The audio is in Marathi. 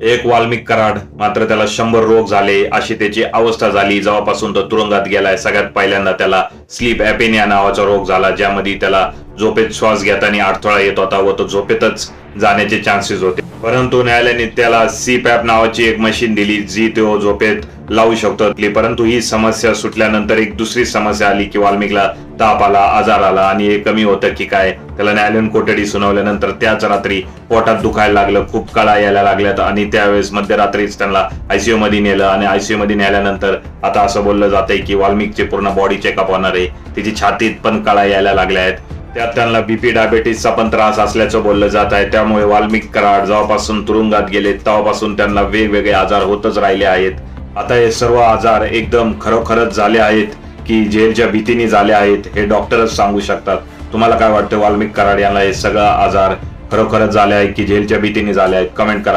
एक वाल्मिक कराड मात्र त्याला 100 रोग झाले अशी त्याची अवस्था झाली जेव्हापासून तो तुरुंगात गेलाय. सगळ्यात पहिल्यांदा त्याला स्लीप ॲपेनिया नावाचा रोग झाला, ज्यामध्ये त्याला झोपेत श्वास घेताना अडथळा येत होता व तो झोपेतच जाण्याचे चान्सेस होते. परंतु न्यायालयाने त्याला CPAP नावाची एक मशीन दिली जी तो झोपेत लावू शकतो. परंतु ही समस्या सुटल्यानंतर एक दुसरी समस्या आली की वाल्मिकला ताप आला, आजार आला आणि हे कमी होतं की काय. त्याला न्यायालयीन कोठडी सुनावल्यानंतर त्याच रात्री पोटात दुखायला लागलं, खूप कळा यायला लागल्यात आणि त्यावेळेस मध्यरात्रीच त्यांना ICU मध्ये नेलं आणि ICU मध्ये नेल्यानंतर आता असं बोललं जातंय की वाल्मिकचे पूर्ण बॉडी चेकअप होणार आहे. तिची छातीत पण कळा यायला लागल्या आहेत. त्यात त्यांना BP डायबेटीसचा पण त्रास असल्याचं बोललं जात आहे. त्यामुळे वाल्मिक कराड जेव्हापासून तुरुंगात गेले तेव्हापासून त्यांना वेगवेगळे आजार होतच राहिले आहेत. आता हे सर्व आजार एकदम खरोखरच झाले आहेत की जेलच्या भीतीने झाले आहेत हे डॉक्टरच सांगू शकतात. तुम्हाला काय वाटतं, वाल्मिक कराड यांना हे सगळं आजार खरोखरच झाले आहे की जेलच्या भीतीने झाले आहेत? कमेंट करा.